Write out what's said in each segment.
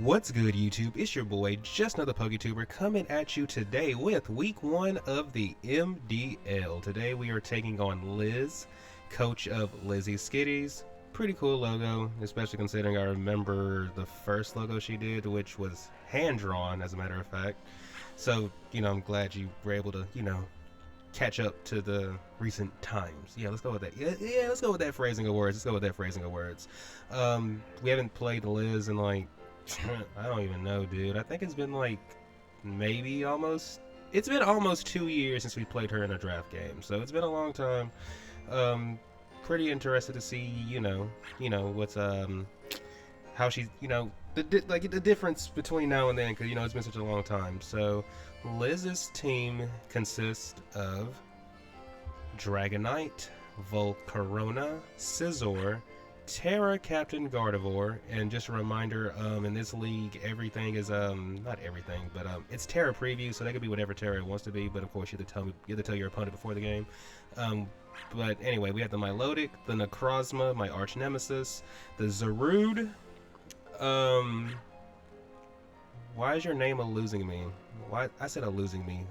What's good, YouTube? It's your boy, just another PokeTuber, coming at you today with week 1 of the MDL. Today we are taking on Liz, coach of Lizzie Skitties. Pretty cool logo, especially considering I remember the first logo she did, which was hand-drawn, as a matter of fact. So, I'm glad you were able to, catch up to the recent times. Yeah, let's go with that. Yeah, let's go with that phrasing of words. We haven't played Liz in like, I don't even know, dude. I think it's been like it's been almost 2 years since we played her in a draft game. So it's been a long time. Pretty interested to see, what's how she's, the difference between now and then, because it's been such a long time. So Liz's team consists of Dragonite, Volcarona, Scizor, Terra, Captain Gardevoir, and just a reminder, in this league, everything is, not everything, but, it's Terra preview, so that could be whatever Terra wants to be, but of course you have to tell your opponent before the game. But anyway, we have the Milotic, the Necrozma, my arch nemesis, the Zarude. Why is your name eluding me? Why? I said eluding me.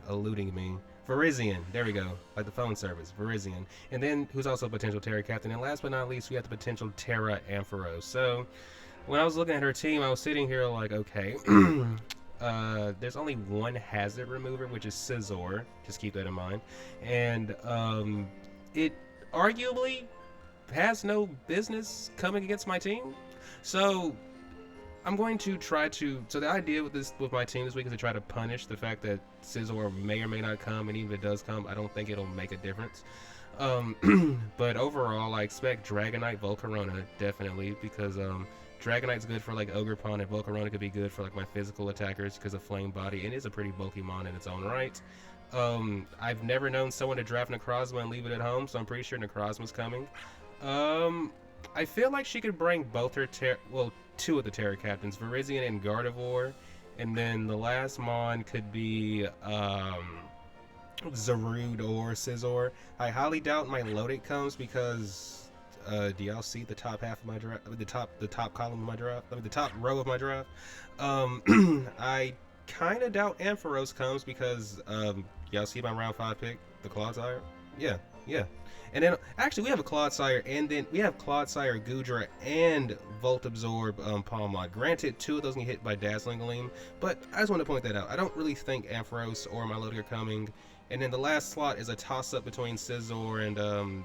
Virizion, there we go, like the phone service, Virizion. And then, who's also a potential Terra captain. And last but not least, we have the potential Terra Ampharos. So, when I was looking at her team, I was sitting here like, okay, there's only one hazard remover, which is Scizor. Just keep that in mind. And, it arguably has no business coming against my team. So, I'm going to try to. So the idea with my team this week is to try to punish the fact that Scizor may or may not come, and even if it does come, I don't think it'll make a difference. But overall, I expect Dragonite, Volcarona definitely, because Dragonite's good for like Ogerpon, and Volcarona could be good for like my physical attackers because of Flame Body, and is a pretty bulky mon in its own right. I've never known someone to draft Necrozma and leave it at home, so I'm pretty sure Necrozma's coming. I feel like she could bring both her two of the Terra captains, Virizion and Gardevoir, and then the last mon could be Zarude or Scizor. I highly doubt my Milotic comes because do y'all see the top half of my draft? The top column of my draft? I mean, the top row of my draft. I kind of doubt Ampharos comes because y'all see my round 5 pick, the Clodsire? Yeah. And then, actually, we have a Clodsire, and then we have Clodsire, Goodra, and Volt Absorb Palmod. Granted, 2 of those can get hit by Dazzling Gleam, but I just want to point that out. I don't really think Ampharos or Milotic are coming. And then the last slot is a toss-up between Scizor and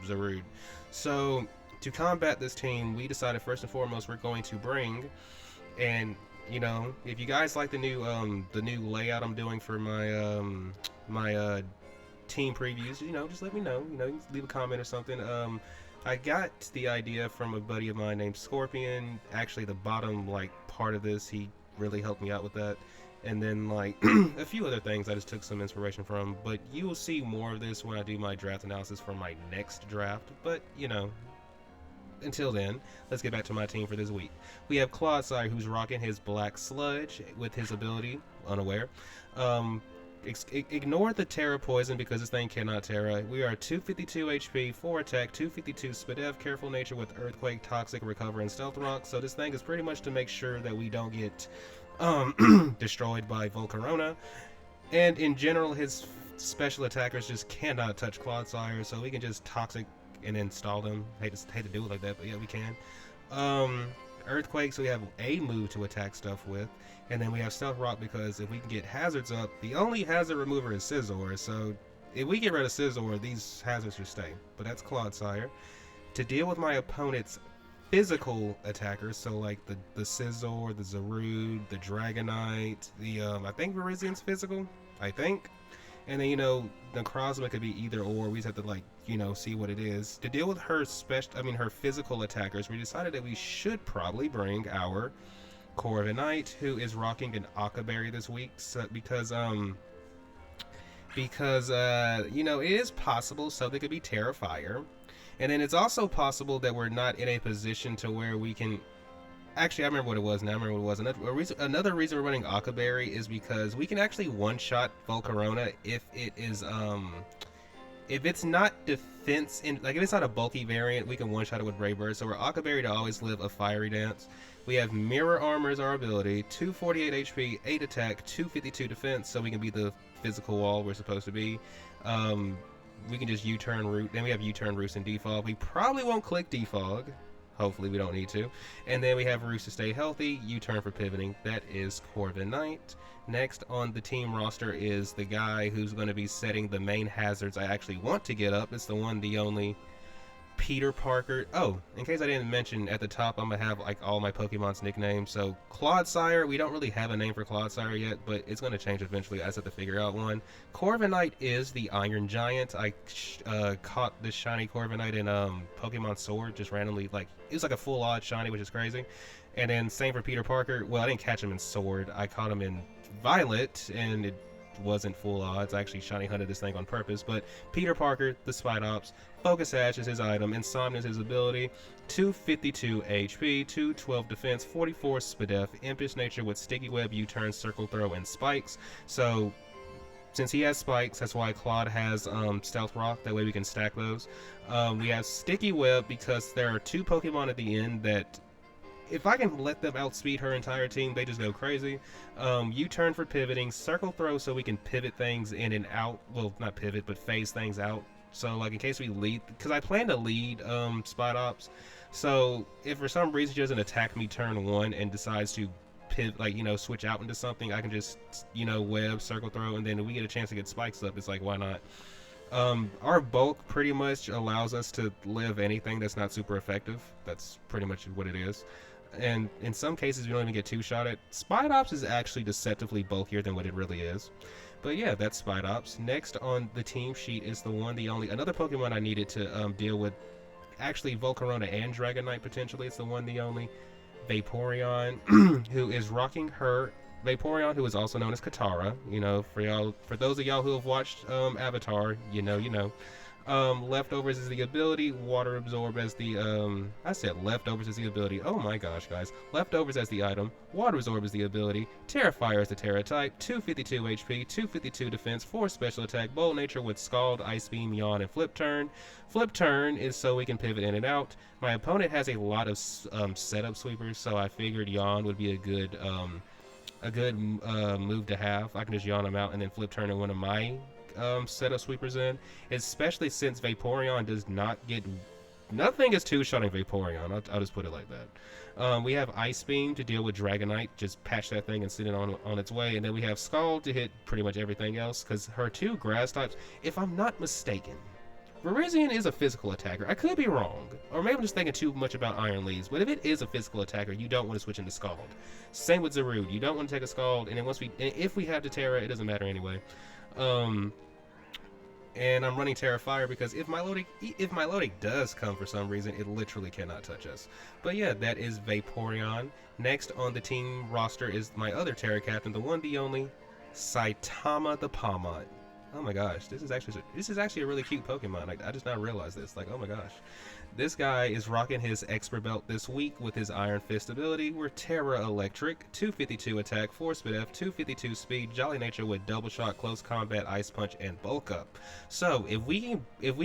Zarude. So, to combat this team, we decided first and foremost we're going to bring, and if you guys like the new layout I'm doing for my my team previews, just let me know. You can leave a comment or something. I got the idea from a buddy of mine named Scorpion. Actually, the bottom part of this, he really helped me out with that. And then a few other things I just took some inspiration from. But you will see more of this when I do my draft analysis for my next draft. But until then, let's get back to my team for this week. We have Clodsire, who's rocking his Black Sludge with his ability, Unaware. Ignore the Terra Poison because this thing cannot Terra. We are 252 HP, 4 attack, 252 Spadef, Careful Nature with Earthquake, Toxic, Recover, and Stealth Rock. So this thing is pretty much to make sure that we don't get destroyed by Volcarona. And in general, his special attackers just cannot touch Clodsire, so we can just Toxic and then stall them. Hate to do it like that, but yeah, we can. Earthquake, so we have a move to attack stuff with, and then we have Stealth Rock because if we can get hazards up, the only hazard remover is Scizor, so if we get rid of Scizor, these hazards should stay. But that's Clodsire. To deal with my opponent's physical attackers, so like the Scizor, the Zarude, the Dragonite, the I think Virizion's physical, I think. And then, Necrozma could be either or. We just have to, see what it is. To deal with her her physical attackers, we decided that we should probably bring our Corviknight, who is rocking an Ockerberry this week, because it is possible something could be Terrafire. And then it's also possible that we're not in a position to where we can. Actually, I remember what it was now. Another reason we're running Ockerberry is because we can actually one-shot Volcarona if it is if it's not defense, like if it's not a bulky variant, we can one-shot it with Brave Bird. So we're Akaberry to always live a Fiery Dance. We have Mirror Armor as our ability, 248 HP, 8 attack, 252 defense, so we can be the physical wall we're supposed to be. We can just U-turn root. Then we have U-turn Roost and Defog. We probably won't click Defog. Hopefully we don't need to. And then we have Roost to stay healthy, U-turn for pivoting. That is Corviknight. Next on the team roster is the guy who's going to be setting the main hazards I actually want to get up. It's the one, the only Peter Parker. Oh, in case I didn't mention, at the top I'm going to have like all my Pokemon's nicknames. So Clodsire, we don't really have a name for Clodsire yet, but it's going to change eventually. I just have to figure out one. Corviknight is the Iron Giant. I caught this shiny Corviknight in Pokemon Sword, just randomly. Like, it was like a full odd shiny, which is crazy. And then same for Peter Parker. Well, I didn't catch him in Sword. I caught him in Violet, and it wasn't full odds. I actually shiny hunted this thing on purpose. But Peter Parker, the Spidops, Focus Sash is his item, Insomnia is his ability, 252 HP, 212 defense, 44 Spadef, Impish Nature with Sticky Web, U-turn, Circle Throw, and Spikes. So since he has Spikes, that's why Claude has Stealth Rock, that way we can stack those. We have Sticky Web because there are 2 Pokemon at the end that, if I can let them outspeed her entire team, they just go crazy. U-turn for pivoting, Circle Throw so we can pivot things in and out. Well, not pivot, but phase things out. So, like, in case we lead, because I plan to lead Spidops. So, if for some reason she doesn't attack me turn 1 and decides to pivot, like, you know, switch out into something, I can just, you know, web, Circle Throw, and then if we get a chance to get Spikes up, it's like, why not? Our bulk pretty much allows us to live anything that's not super effective. That's pretty much what it is. And in some cases we don't even get 2-shotted. Spidops is actually deceptively bulkier than what it really is. But yeah, that's Spidops. Next on the team sheet is the one, the only, another Pokemon I needed to deal with. Actually, Volcarona and Dragonite potentially. It's the one, the only Vaporeon, who is rocking her Vaporeon, who is also known as Katara. You know, for y'all, for those of y'all who have watched Avatar, you know. Leftovers is the ability, Water Absorb as the, I said Leftovers is the ability, oh my gosh guys, Leftovers as the item, Water Absorb is the ability, Terrifier is the Terra type, 252 HP, 252 defense, 4 special attack, Bold Nature with Scald, Ice Beam, Yawn, and Flip Turn. Flip Turn is so we can pivot in and out. My opponent has a lot of setup sweepers, so I figured Yawn would be a good move to have. I can just Yawn them out and then Flip Turn in one of my setup sweepers in, especially since Vaporeon does not get, nothing is 2-shotting Vaporeon. I'll just put it like that. We have Ice Beam to deal with Dragonite, just patch that thing and send it on its way, and then we have Scald to hit pretty much everything else, because her 2 grass types, if I'm not mistaken, Virizion is a physical attacker. I could be wrong, or maybe I'm just thinking too much about Iron Leaves, but if it is a physical attacker, you don't want to switch into Scald. Same with Zarude, you don't want to take a Scald, and then if we have the Terra, it doesn't matter anyway. And I'm running Terrifier because if Milotic does come for some reason, it literally cannot touch us. But yeah, that is Vaporeon. Next on the team roster is my other Terra captain, the one, the only Saitama the Palmont. Oh my gosh, this is actually a really cute Pokemon. Like, I just now realized this. Like, oh my gosh. This guy is rocking his Expert Belt this week with his Iron Fist ability. We're Terra Electric, 252 attack, 4 speed F, 252 speed, Jolly Nature with Double Shot, Close Combat, Ice Punch, and Bulk Up. So if we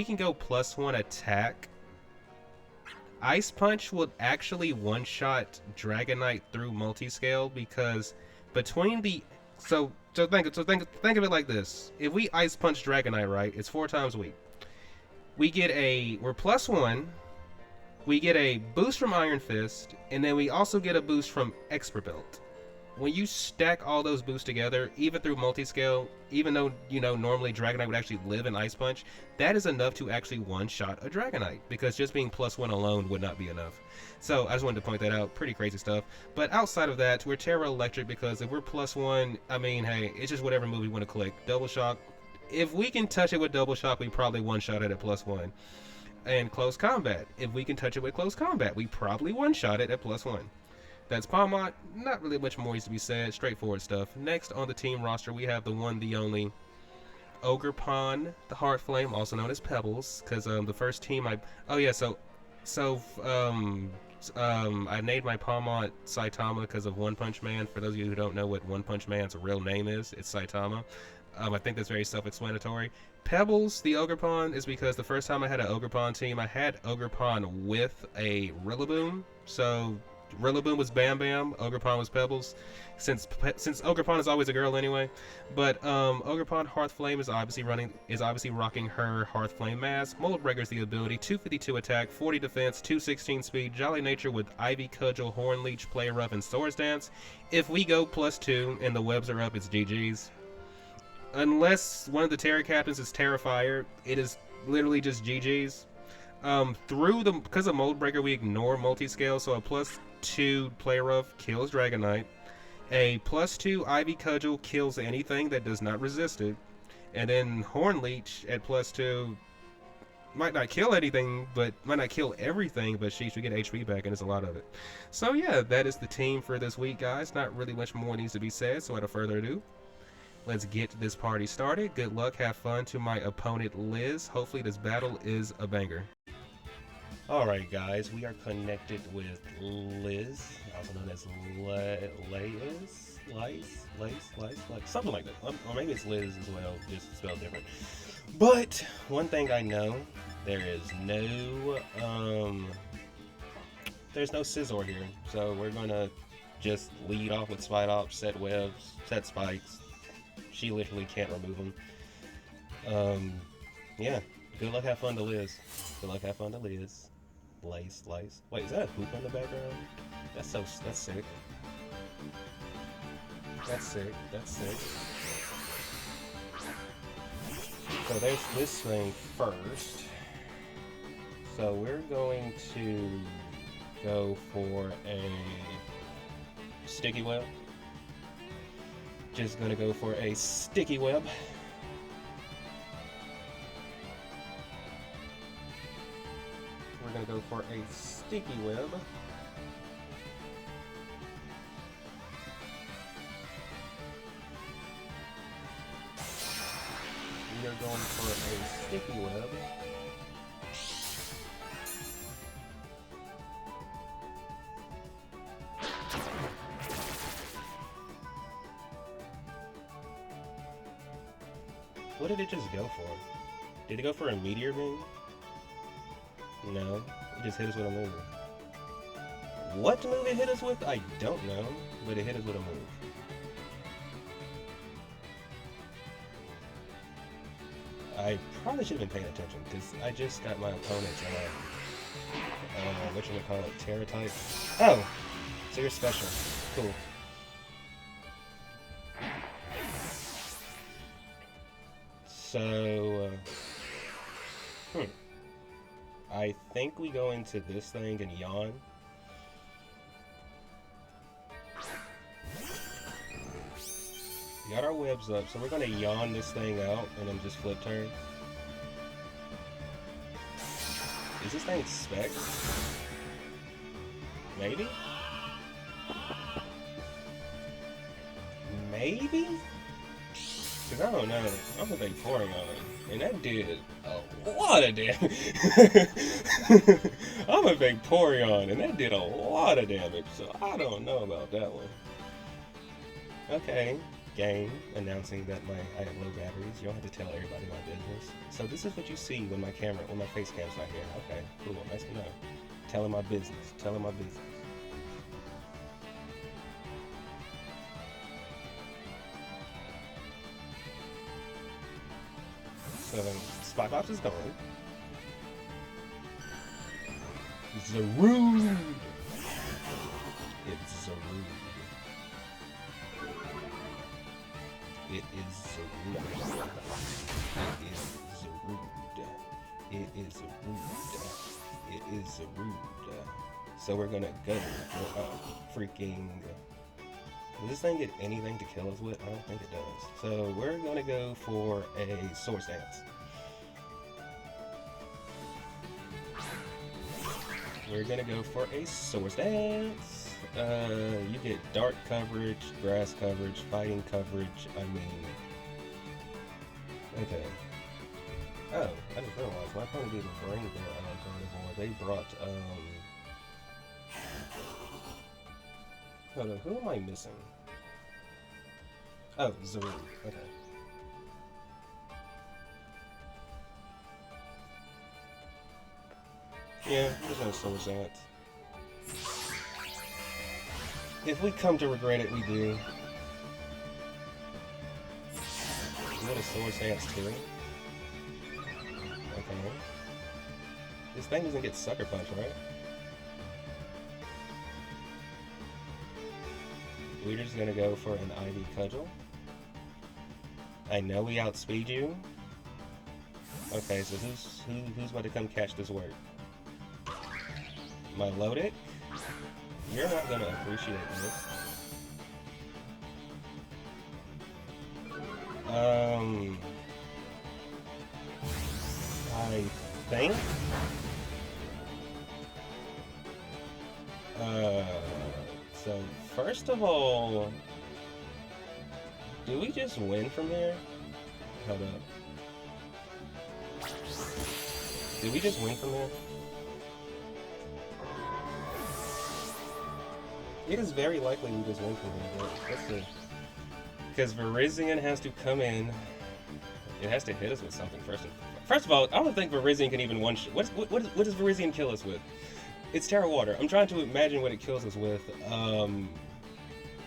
can go +1 attack, Ice Punch will actually one-shot Dragonite through Multiscale, because between the so think of it like this. If we Ice Punch Dragonite, right, it's 4 times weak. We're +1, we get a boost from Iron Fist, and then we also get a boost from Expert Belt. When you stack all those boosts together, even through Multiscale, even though, you know, normally Dragonite would actually live in Ice Punch, that is enough to actually one-shot a Dragonite, because just being +1 alone would not be enough. So I just wanted to point that out. Pretty crazy stuff. But outside of that, we're Terra Electric because if we're +1, I mean, hey, it's just whatever move we want to click. Double Shock. If we can touch it with Double Shock, we probably one-shot it at +1. And Close Combat. If we can touch it with Close Combat, we probably one-shot it at +1. That's Palmont. Not really much more needs to be said. Straightforward stuff. Next on the team roster, we have the one, the only Ogerpon, the Heart Flame, also known as Pebbles, because the first team I named my Palmont Saitama because of One Punch Man. For those of you who don't know what One Punch Man's real name is, it's Saitama. I think that's very self-explanatory. Pebbles, the Ogerpon, is because the first time I had an Ogerpon team, I had Ogerpon with a Rillaboom. So Rillaboom was Bam Bam, Ogerpon was Pebbles. Since Ogerpon is always a girl anyway, but Ogerpon Hearthflame is obviously rocking her Hearthflame mask. Mold Breaker's the ability, 252 attack, 40 defense, 216 speed, Jolly Nature with Ivy Cudgel, Horn Leech, Play Rough, and Swords Dance. If we go +2 and the webs are up, it's GG's. Unless one of the Terra Captains is Terrifier, it is literally just GG's. Because of Mold Breaker, we ignore multi-scale, so a +2 Play Rough kills Dragonite. A +2 Ivy Cudgel kills anything that does not resist it. And then Horn Leech at +2 might not kill anything, but might not kill everything, but sheesh, we get HP back, and it's a lot of it. So yeah, that is the team for this week, guys. Not really much more needs to be said, so without further ado, let's get this party started. Good luck, have fun to my opponent, Liz. Hopefully this battle is a banger. Alright guys, we are connected with Liz, also known as Lice, something like that. Or maybe it's Liz as well, just spelled different. But one thing I know, there's no Scizor here, so we're gonna just lead off with Spite Ops, set webs, set spikes. She literally can't remove them. Yeah, good luck, have fun to Liz. Good luck, have fun to Liz. Lice. Wait, is that a hoop in the background? That's sick. That's sick. So there's this thing first. So we're going to go for a sticky web. Just gonna go for a sticky web. We're gonna go for a sticky web. We are going for a sticky web. What did it just go for? Did it go for a meteor beam? No, it just hit us with a move. What move it hit us with? I don't know, but it hit us with a move. I probably should have been paying attention, because I just got my opponent's whatchamacallit, Terra type. Oh! So you're special. Cool. So, I think we go into this thing and yawn. We got our webs up, so we're gonna yawn this thing out and then just flip turn. Is this thing spec? Maybe? Maybe? Cause I don't know. I'm a big pouring on it, and that did a lot of damage. I'm a big Porygon, and that did a lot of damage, so I don't know about that one. Okay, game announcing that I have low batteries. You don't have to tell everybody my business. So this is what you see when my face cam's not here. Okay, cool, nice to know. Telling my business. So Spike Ops is gone. Zarude! It's Zarude. It is Zarude. So we're gonna go for freaking... Does this thing get anything to kill us with? I don't think it does. So we're gonna go for a Swords Dance. We're gonna go for a Swords Dance. You get dark coverage, grass coverage, fighting coverage. I mean, okay. Oh, I just realized my opponent didn't bring their Gardevoir. They brought hold on, who am I missing? Oh, Zarude. Okay. Yeah, there's no Swords Dance. If we come to regret it, we do. You want a Swords Dance too? Okay. This thing doesn't get Sucker Punch, right? We're just gonna go for an Ivy Cudgel. I know we outspeed you. Okay, so who's about to come catch this work? My Lodic? You're not gonna appreciate this. I think. So first of all, do we just win from here? Hold up. Did we just win from there? It is very likely we just win from here, but let's see. Because Virizion has to come in. It has to hit us with something first. First of all, I don't think Virizion can even one shot. What does Virizion kill us with? It's Terra Water. I'm trying to imagine what it kills us with.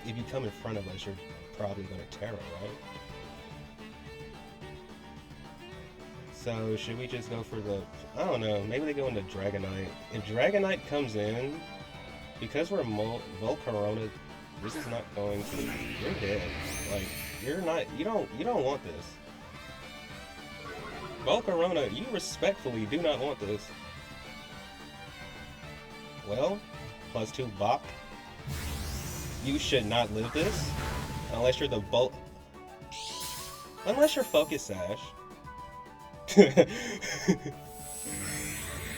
If you come in front of us, you're probably going to Terra, right? So, should we just go for the... I don't know, maybe they go into Dragonite. If Dragonite comes in, because we're Volcarona, this is not going to... You're dead. Like, you're not... You don't want this. Volcarona, you respectfully do not want this. Well, +2 Bach. You should not live this. Unless you're the Unless you're Focus Sash.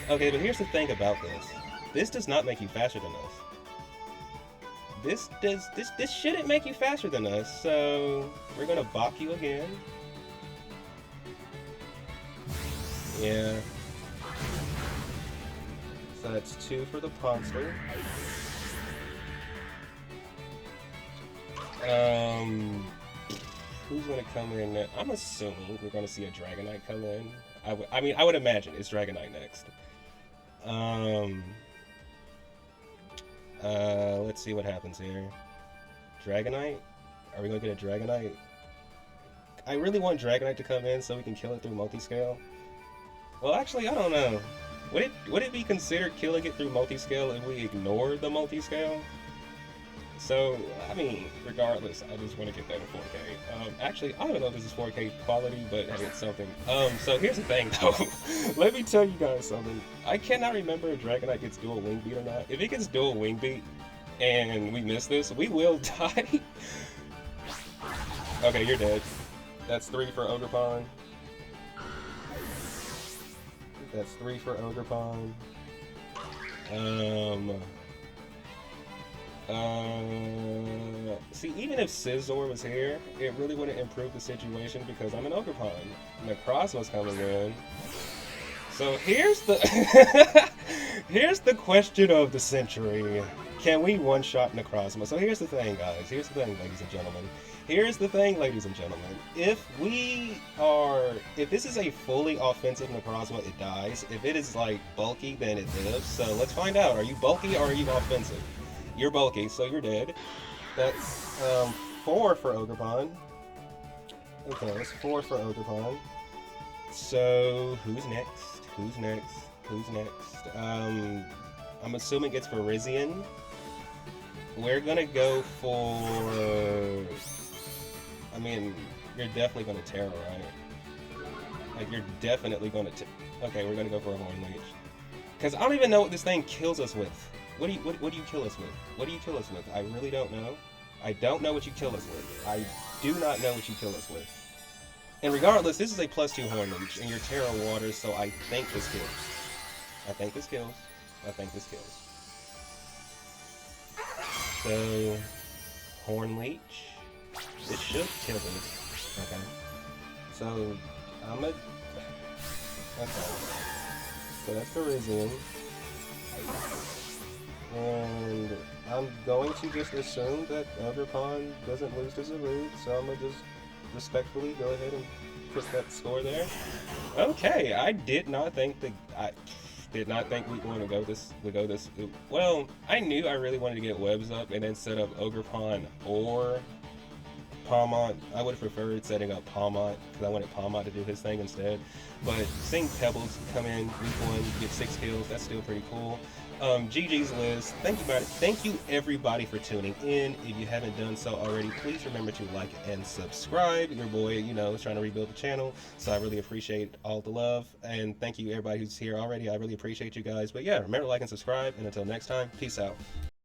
Okay, but here's the thing about this. This does not make you faster than us. This shouldn't make you faster than us, so we're gonna Bach you again. Yeah. So that's 2 for the Ponster. Who's gonna come in next? I'm assuming we're gonna see a Dragonite come in. I would imagine it's Dragonite next. Let's see what happens here. Dragonite? Are we gonna get a Dragonite? I really want Dragonite to come in so we can kill it through multi-scale. Well, actually, I don't know. Would it be considered killing it through multi-scale if we ignore the multi-scale? So, I mean, regardless, I just want to get that in 4K. Actually, I don't know if this is 4K quality, but hey, it's something. So here's the thing, though. Let me tell you guys something. I cannot remember if Dragonite gets dual wing beat or not. If it gets dual wing beat and we miss this, we will die. Okay, you're dead. That's 3 for Ogerpon. That's 3 for Ogerpon. See, even if Scizor was here, it really wouldn't improve the situation because I'm an Ogerpon. Necrozma's coming in. So here's the here's the question of the century. Can we one-shot Necrozma? So here's the thing, guys. Here's the thing, ladies and gentlemen. Here's the thing, ladies and gentlemen. If this is a fully offensive Necrozma, it dies. If it is like bulky, then it lives. So let's find out. Are you bulky or are you offensive? You're bulky, so you're dead. That's 4 for Ogerpon. Okay, that's 4 for Ogerpon. So who's next? Who's next? Who's next? I'm assuming it's Virizion. We're gonna go for... I mean, you're definitely gonna Terra, right? Like, you're definitely gonna... Okay, we're gonna go for a Horn Leech. Because I don't even know what this thing kills us with. What do you kill us with? What do you kill us with? I really don't know. I don't know what you kill us with. I do not know what you kill us with. And regardless, this is a +2 Horn Leech, and you're Terra Water, so I think this kills. I think this kills. I think this kills. So, Horn Leech. It should kill this. Okay. So, I'm a... Okay. So that's Virizion. And I'm going to just assume that Ogerpon doesn't lose to Zarude, so I'm going to just respectfully go ahead and put that score there. Okay, I did not think that... Did not think we'd want to go this. Well, I knew I really wanted to get webs up, and then set up Ogerpon or Palmont. I would have preferred setting up Palmont because I wanted Palmont to do his thing instead. But seeing Pebbles come in week 1, get 6 kills, that's still pretty cool. GG's Liz. Thank you everybody for tuning in. If you haven't done so already, please remember to like and subscribe. Your boy, is trying to rebuild the channel, so I really appreciate all the love. And thank you everybody who's here already. I really appreciate you guys. But yeah, remember to like and subscribe. And until next time, peace out.